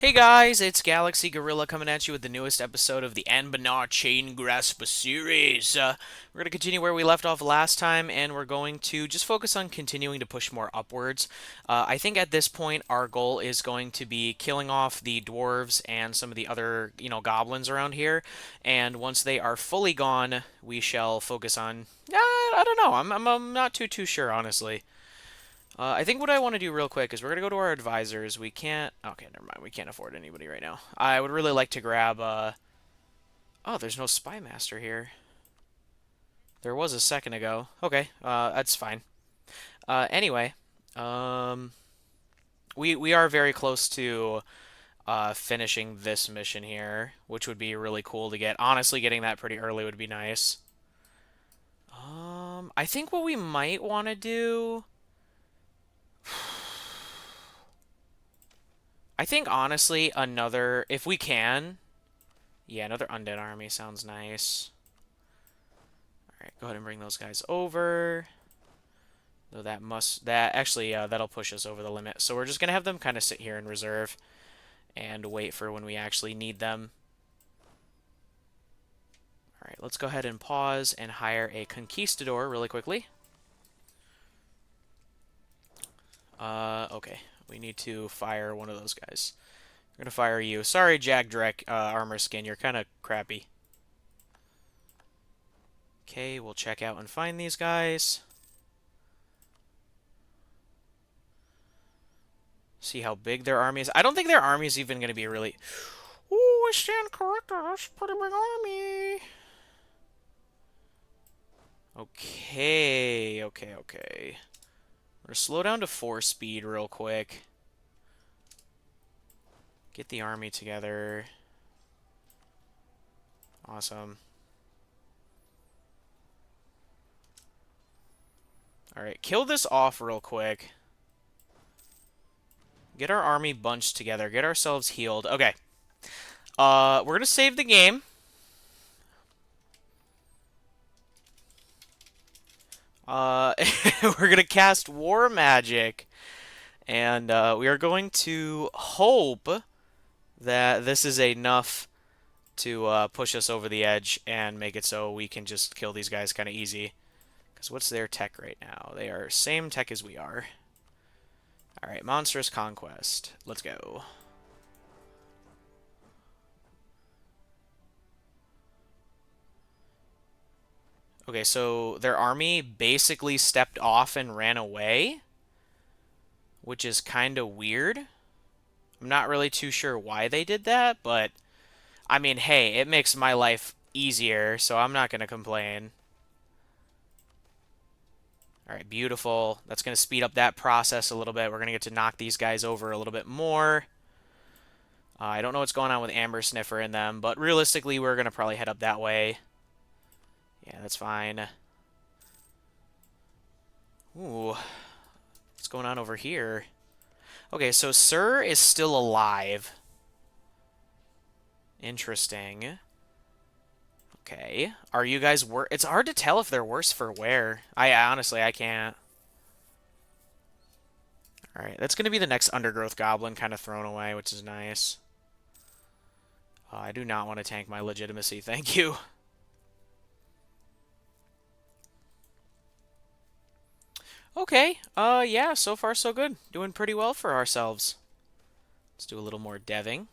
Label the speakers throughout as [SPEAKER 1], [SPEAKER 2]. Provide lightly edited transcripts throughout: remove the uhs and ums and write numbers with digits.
[SPEAKER 1] Hey guys, it's GalaxyGorilla coming at you with the newest episode of the Anbennar Chain Grasp series. We're going to continue where we left off last time, and we're going to just focus on continuing to push more upwards. I think at this point our goal is going to be killing off the dwarves and some of the other, goblins around here. And once they are fully gone, we shall focus on. I don't know. I'm not too sure, honestly. I think what I want to do real quick is we're going to go to our advisors. We can't... Okay, never mind. We can't afford anybody right now. I would really like to grab... Oh, there's no spy master here. There was a second ago. Okay, that's fine. Anyway, um, we are very close to finishing this mission here, which would be really cool to get. Honestly, getting that pretty early would be nice. I think what we might want to do... I think, honestly, another... If we can... Yeah, another undead army sounds nice. Alright, go ahead and bring those guys over. Though that'll push us over the limit. So we're just gonna have them kind of sit here in reserve and wait for when we actually need them. Alright, let's go ahead and pause and hire a conquistador really quickly. Okay. We need to fire one of those guys. We're gonna fire you. Sorry, Jack Drek, armor skin, you're kind of crappy. Okay, we'll check out and find these guys. See how big their army is. I don't think their army is even going to be really... Ooh, I stand corrected. That's a pretty big army. Okay. We're going to slow down to 4 speed real quick. Get the army together. Awesome. Alright, kill this off real quick. Get our army bunched together. Get ourselves healed. Okay. We're going to save the game. We're going to cast War Magic. And we are going to hope that this is enough to push us over the edge and make it so we can just kill these guys kind of easy. Because what's their tech right now? They are same tech as we are. Alright, Monstrous Conquest. Let's go. Okay, so their army basically stepped off and ran away, which is kind of weird. I'm not really too sure why they did that, but I mean, hey, it makes my life easier, so I'm not going to complain. Alright, beautiful. That's going to speed up that process a little bit. We're going to get to knock these guys over a little bit more. I don't know what's going on with Amber Sniffer in them, but realistically, we're going to probably head up that way. Yeah, that's fine. Ooh. What's going on over here? Okay, so Sir is still alive. Interesting. Okay. Are you guys worse? It's hard to tell if they're worse for wear. Honestly, I can't. Alright, that's going to be the next Undergrowth Goblin kind of thrown away, which is nice. I do not want to tank my legitimacy, thank you. Okay, yeah, so far so good. Doing pretty well for ourselves. Let's do a little more deving.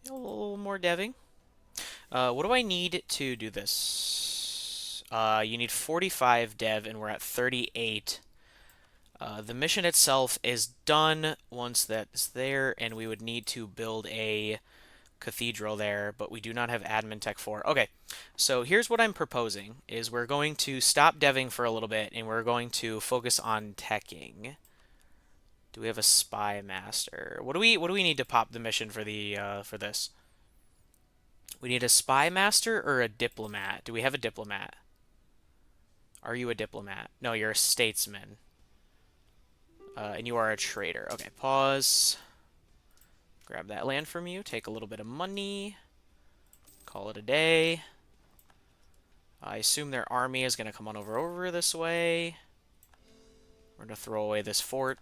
[SPEAKER 1] A little more deving. What do I need to do this? You need 45 dev, and we're at 38. The mission itself is done once that's there, and we would need to build a cathedral there, but we do not have admin tech for. Okay, so here's what I'm proposing, is we're going to stop deving for a little bit, and we're going to focus on teching. Do we have a spy master? What do we need to pop the mission for the for this? We need a spy master or a diplomat. Do we have a diplomat? Are you a diplomat? No, you're a statesman. And you are a trader. Okay, pause. Grab that land from you. Take a little bit of money. Call it a day. I assume their army is going to come on over this way. We're going to throw away this fort.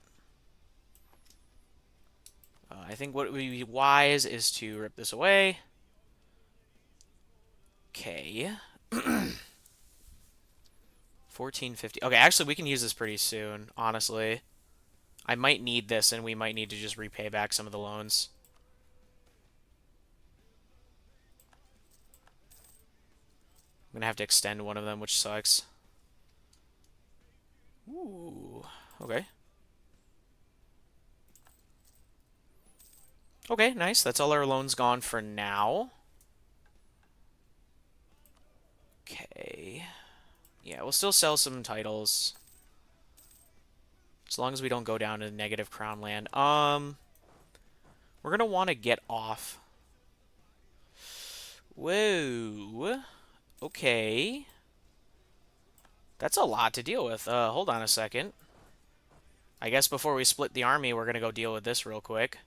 [SPEAKER 1] I think what would be wise is to rip this away. Okay. 1450. Okay, actually, we can use this pretty soon, honestly. I might need this, and we might need to just repay back some of the loans. I'm going to have to extend one of them, which sucks. Ooh, okay. Okay, nice. That's all our loans gone for now. Okay. Yeah, we'll still sell some titles. As long as we don't go down to negative crown land. We're going to want to get off. Whoa. Okay. That's a lot to deal with. Hold on a second. I guess before we split the army, we're going to go deal with this real quick.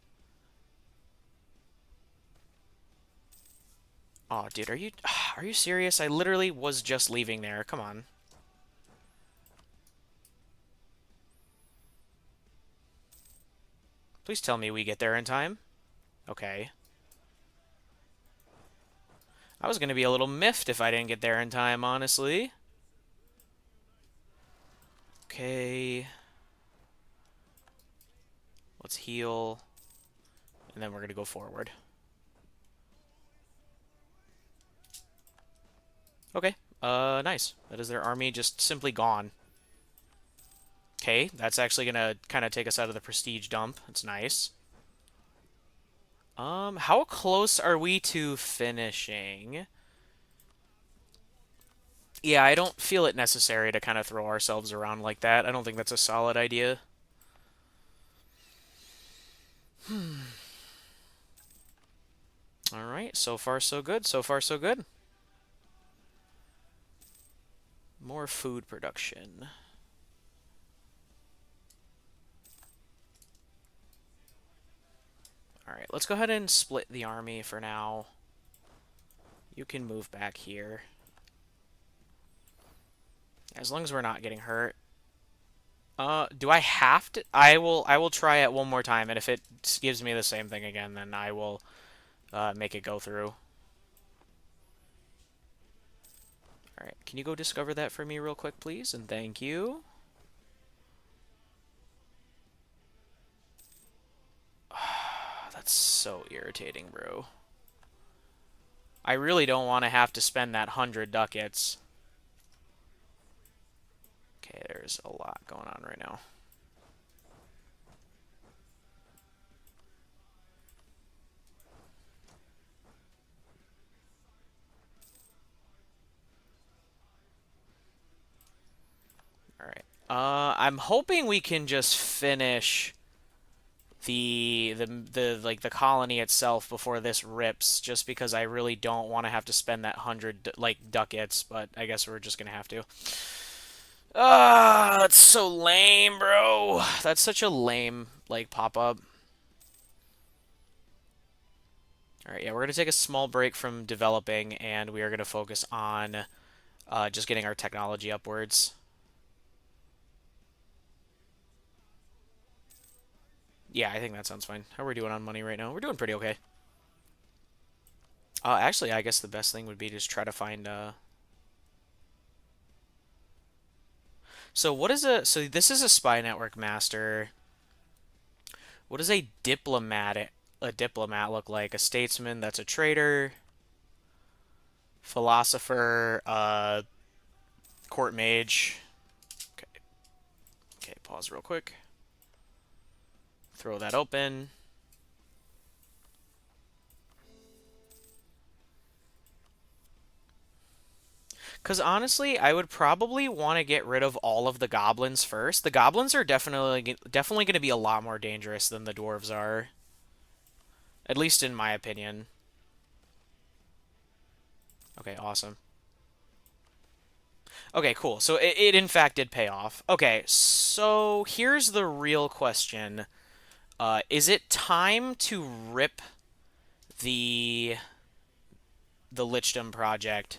[SPEAKER 1] Oh, dude, are you serious? I literally was just leaving there. Come on. Please tell me we get there in time. Okay. I was going to be a little miffed if I didn't get there in time, honestly. Okay. Let's heal. And then we're going to go forward. Okay. Nice. That is their army just simply gone. Okay, that's actually going to kind of take us out of the prestige dump. That's nice. How close are we to finishing? Yeah, I don't feel it necessary to kind of throw ourselves around like that. I don't think that's a solid idea. All right, so far so good. So far so good. More food production. All right, let's go ahead and split the army for now. You can move back here. As long as we're not getting hurt. Do I have to? I will try it one more time, and if it gives me the same thing again, then I will make it go through. All right, can you go discover that for me real quick, please? And thank you. That's so irritating, bro. I really don't want to have to spend that 100 ducats. Okay, there's a lot going on right now. All right. I'm hoping we can just finish the colony itself before this rips, just because I really don't want to have to spend that 100 like ducats, but I guess we're just gonna have to. Ah, that's so lame, bro. That's such a lame like pop-up. All right, yeah, we're gonna take a small break from developing, and we are gonna focus on just getting our technology upwards. Yeah, I think that sounds fine. How are we doing on money right now? We're doing pretty okay. Actually, I guess the best thing would be to just try to find. So what is a? So this is a spy network master. What does a diplomat look like? A statesman that's a traitor, philosopher, court mage. Okay. Okay. Pause real quick. Throw that open. Because honestly, I would probably want to get rid of all of the goblins first. The goblins are definitely going to be a lot more dangerous than the dwarves are. At least in my opinion. Okay, awesome. Okay, cool. So it in fact did pay off. Okay, so here's the real question. Is it time to rip the Lichdom project?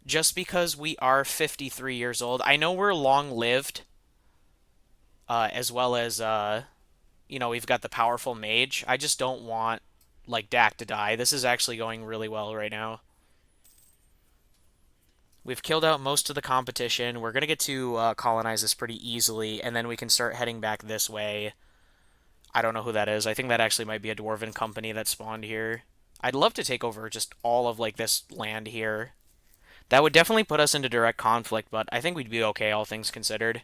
[SPEAKER 1] Just because we are 53 years old. I know we're long-lived, as well as you know, we've got the powerful mage. I just don't want, like, Dak to die. This is actually going really well right now. We've killed out most of the competition. We're going to get to colonize this pretty easily, and then we can start heading back this way. I don't know who that is. I think that actually might be a dwarven company that spawned here. I'd love to take over just all of, like, this land here. That would definitely put us into direct conflict, but I think we'd be okay, all things considered.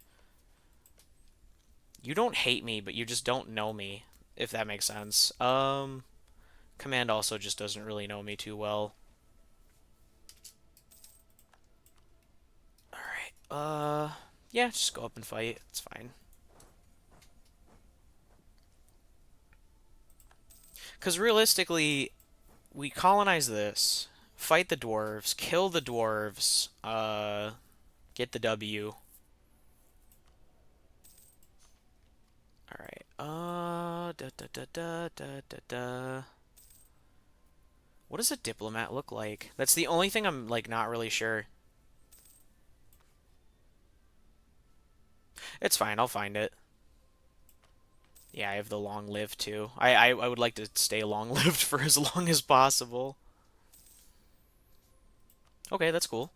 [SPEAKER 1] You don't hate me, but you just don't know me, if that makes sense. Command also just doesn't really know me too well. Alright, yeah, just go up and fight. It's fine. Because realistically, we colonize this, fight the dwarves, kill the dwarves, get the W. Alright, da da da da da da da. What does a diplomat look like? That's the only thing I'm, like, not really sure. It's fine, I'll find it. Yeah, I have the long live too. I would like to stay long lived for as long as possible. Okay, that's cool.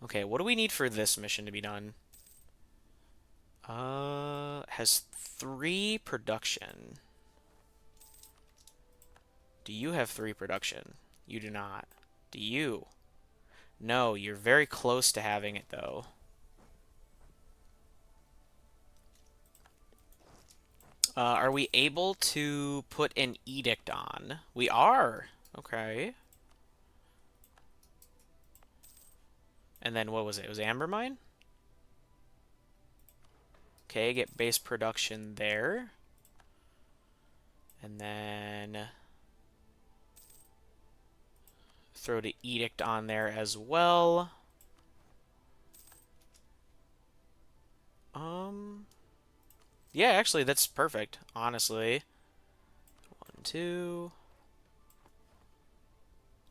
[SPEAKER 1] Okay, what do we need for this mission to be done? Has 3 production. Do you have 3 production? You do not. Do you? No, you're very close to having it though. Are we able to put an edict on? We are. Okay. And then what was it? It was Amber Mine? Okay, get base production there. And then throw the edict on there as well. Yeah, actually, that's perfect, honestly. 1, 2.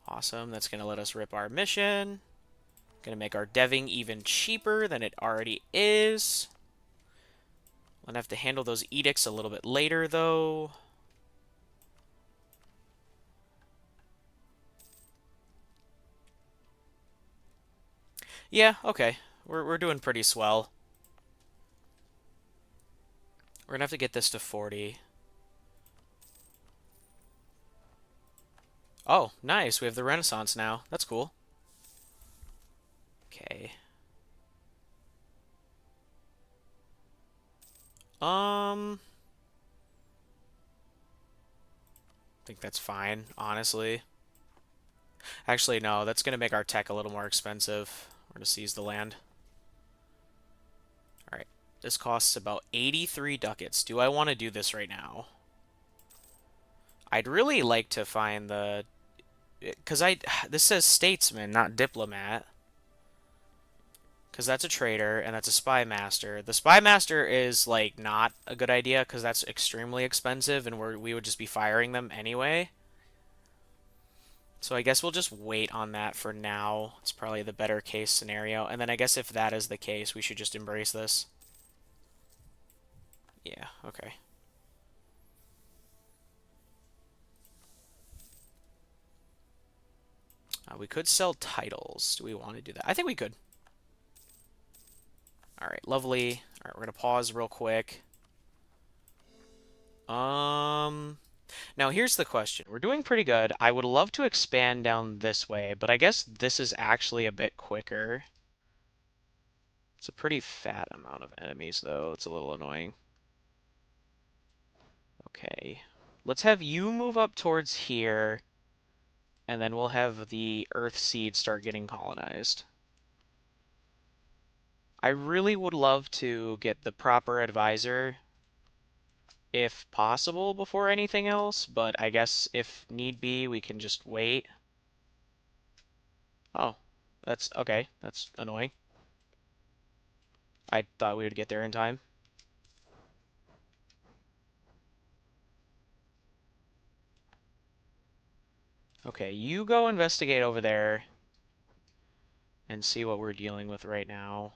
[SPEAKER 1] Awesome, that's going to let us rip our mission. Going to make our deving even cheaper than it already is. I'll have to handle those edicts a little bit later, though. Yeah, okay. We're doing pretty swell. We're gonna have to get this to 40. Oh, nice. We have the Renaissance now. That's cool. Okay. I think that's fine, honestly. Actually, no, that's gonna make our tech a little more expensive. We're gonna seize the land. Alright. This costs about 83 ducats. Do I want to do this right now? I'd really like to find the... Because this says statesman, not diplomat. Because that's a trader, and that's a spy master. The spy master is, like, not a good idea, because that's extremely expensive, and we would just be firing them anyway. So I guess we'll just wait on that for now. It's probably the better case scenario. And then I guess if that is the case, we should just embrace this. Yeah, okay. We could sell titles. Do we want to do that? I think we could. All right, lovely. All right, we're going to pause real quick. Now here's the question. We're doing pretty good. I would love to expand down this way, but I guess this is actually a bit quicker. It's a pretty fat amount of enemies, though. It's a little annoying. Okay. Let's have you move up towards here, and then we'll have the Earth Seed start getting colonized. I really would love to get the proper advisor, if possible, before anything else, but I guess if need be, we can just wait. Oh, that's okay. That's annoying. I thought we would get there in time. Okay, you go investigate over there and see what we're dealing with right now.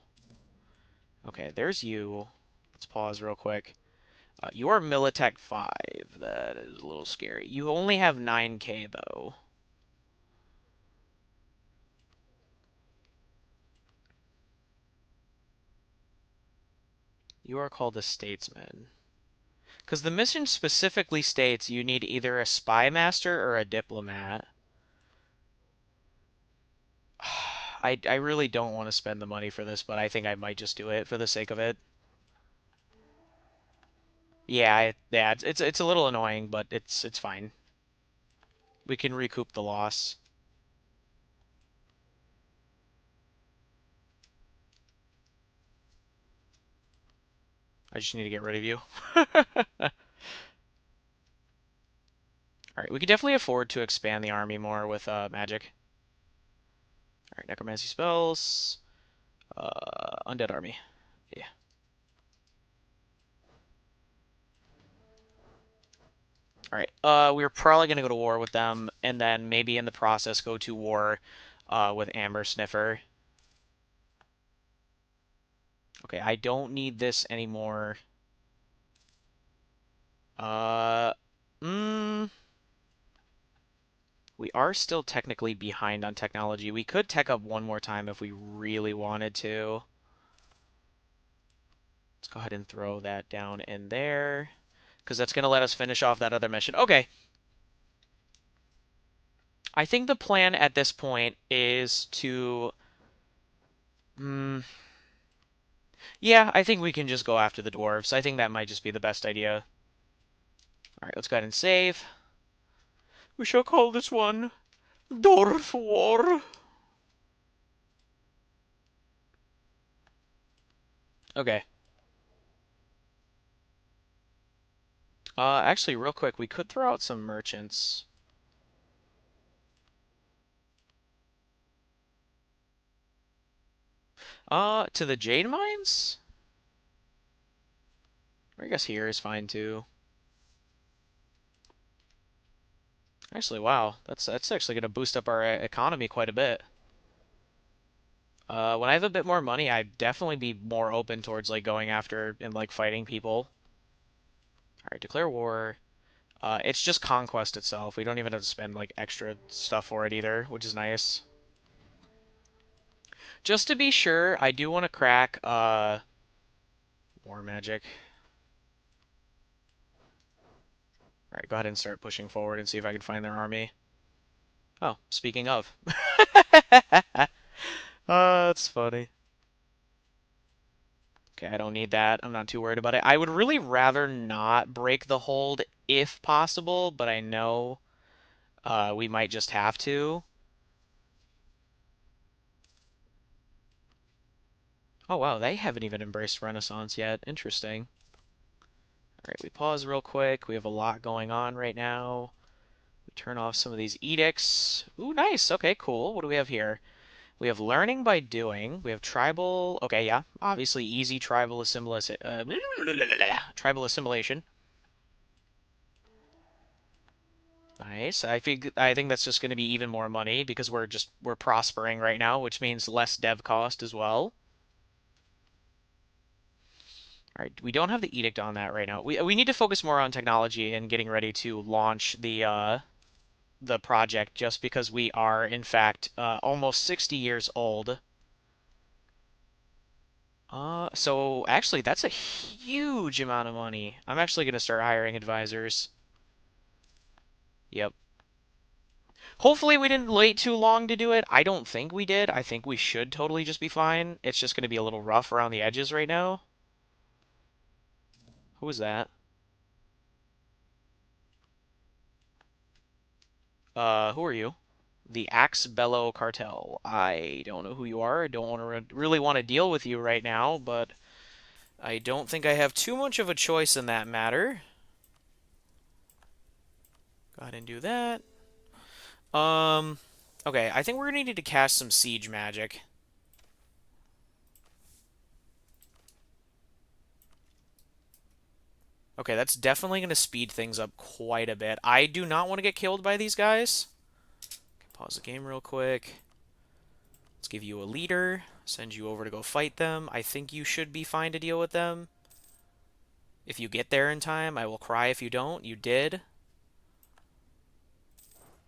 [SPEAKER 1] Okay, there's you. Let's pause real quick. You are Militech 5. That is a little scary. You only have 9K, though. You are called a statesman. Because the mission specifically states you need either a spy master or a diplomat. I really don't want to spend the money for this, but I think I might just do it for the sake of it. Yeah, it's a little annoying, but it's fine. We can recoup the loss. I just need to get rid of you. All right, we could definitely afford to expand the army more with magic. All right, necromancy spells, undead army. Yeah. All right. We're probably gonna go to war with them, and then maybe in the process go to war, with Amber Sniffer. Okay, I don't need this anymore. Uh, mm, we are still technically behind on technology. We could tech up one more time if we really wanted to. Let's go ahead and throw that down in there, because that's gonna let us finish off that other mission. Okay. I think the plan at this point is to. Mm, yeah, I think we can just go after the dwarves. I think that might just be the best idea. All right, let's go ahead and save. We shall call this one Dwarf War. Okay. Actually, real quick, we could throw out some merchants. To the Jade Mines? I guess here is fine too. Actually, wow, that's actually gonna boost up our economy quite a bit. When I have a bit more money, I'd definitely be more open towards like going after and like fighting people. All right, declare war. It's just conquest itself. We don't even have to spend like extra stuff for it either, which is nice. Just to be sure, I do want to crack war magic. All right, go ahead and start pushing forward and see if I can find their army. Oh, speaking of. That's funny. Okay, I don't need that. I'm not too worried about it. I would really rather not break the hold if possible, but I know we might just have to. Oh wow, they haven't even embraced Renaissance yet. Interesting. All right, we pause real quick. We have a lot going on right now. We turn off some of these edicts. Ooh, nice. Okay, cool. What do we have here? We have learning by doing. We have tribal. Okay, yeah, obviously easy tribal tribal assimilation. Nice. I think that's just going to be even more money because we're prospering right now, which means less dev cost as well. All right, we don't have the edict on that right now. We need to focus more on technology and getting ready to launch the project just because we are in fact almost 60 years old. So actually that's a huge amount of money. I'm actually going to start hiring advisors. Yep. Hopefully we didn't wait too long to do it. I don't think we did. I think we should totally just be fine. It's just going to be a little rough around the edges right now. Who was that? Who are you? The Axe Bellow Cartel. I don't know who you are. I don't want to really want to deal with you right now, but I don't think I have too much of a choice in that matter. Go ahead and do that. Um, okay, I think we're gonna need to cast some siege magic. Okay, that's definitely gonna speed things up quite a bit. I do not want to get killed by these guys. Pause the game real quick. Let's give you a leader. Send you over to go fight them. I think you should be fine to deal with them. If you get there in time, I will cry if you don't. You did.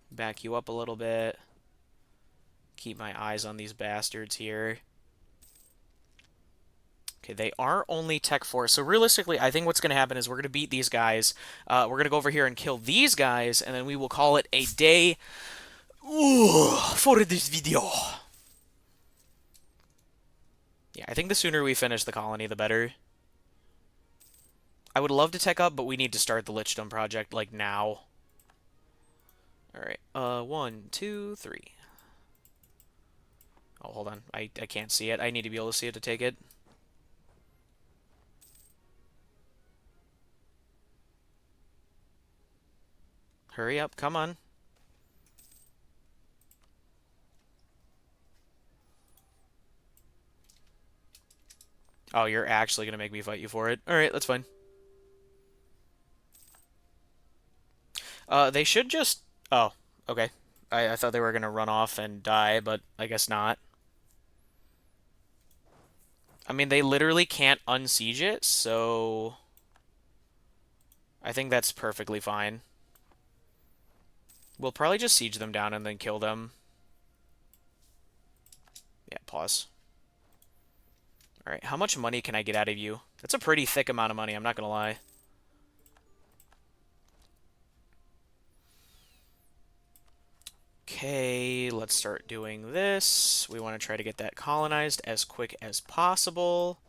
[SPEAKER 1] Back you up a little bit. Keep my eyes on these bastards here. Okay, they are only Tech 4. So realistically, I think what's going to happen is we're going to beat these guys. We're going to go over here and kill these guys, and then we will call it a day for this video. Yeah, I think the sooner we finish the colony, the better. I would love to tech up, but we need to start the Lichdom project, like, now. Alright, 1, 2, 3. Oh, hold on. I can't see it. I need to be able to see it to take it. Hurry up, come on. Oh, you're actually going to make me fight you for it. Alright, that's fine. They should just... Oh, okay. I thought they were going to run off and die, but I guess not. I mean, they literally can't unsiege it, so... I think that's perfectly fine. We'll probably just siege them down and then kill them. Yeah, pause. Alright, how much money can I get out of you? That's a pretty thick amount of money, I'm not gonna lie. Okay, let's start doing this. We want to try to get that colonized as quick as possible.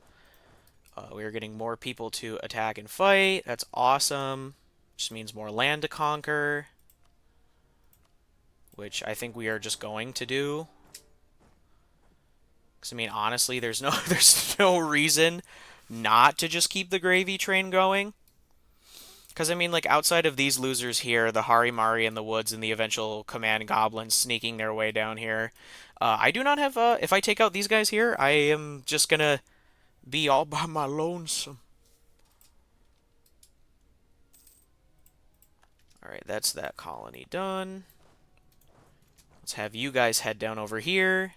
[SPEAKER 1] We are getting more people to attack and fight. That's awesome. Just means more land to conquer, which I think we are just going to do. Because, I mean, honestly, there's no reason not to just keep the gravy train going. Because, I mean, like, outside of these losers here, the Harimari in the woods and the eventual command goblins sneaking their way down here, I do not have, if I take out these guys here, I am just gonna be all by my lonesome. Alright, that's that colony done. Let's have you guys head down over here.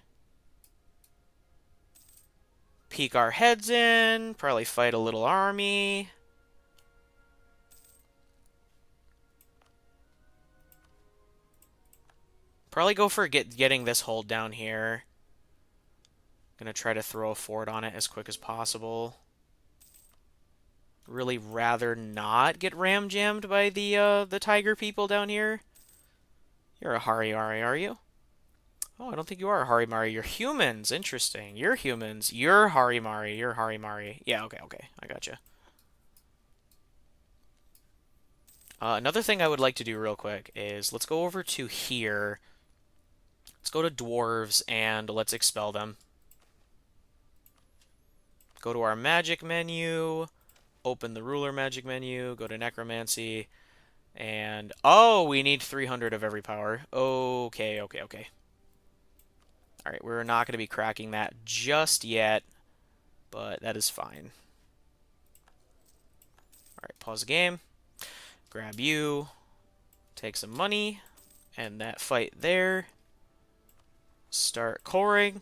[SPEAKER 1] Peek our heads in, probably fight a little army. Probably go for getting this hold down here. Gonna try to throw a fort on it as quick as possible. Really rather not get ram jammed by the tiger people down here. You're a Harimari, are you? Oh, I don't think you are a Harimari. You're humans. Interesting. You're humans. You're Harimari. You're Harimari. Yeah, okay, okay. I gotcha. Another thing I would like to do real quick is let's go over to here. Let's go to dwarves and let's expel them. Go to our magic menu, open the ruler magic menu, go to necromancy, and oh, we need 300 of every power. Okay, okay, okay. Alright, we're not going to be cracking that just yet, but that is fine. Alright, pause the game. Grab you. Take some money. And that fight there. Start coring.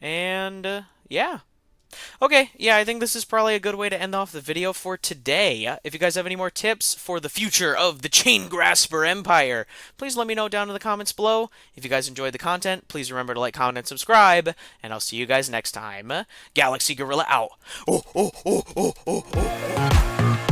[SPEAKER 1] And, yeah. Okay, yeah, I think this is probably a good way to end off the video for today. If you guys have any more tips for the future of the Chain Grasper Empire, please let me know down in the comments below. If you guys enjoyed the content, please remember to like, comment, and subscribe, and I'll see you guys next time. GalaxyGorilla out. Oh, oh, oh, oh, oh, oh.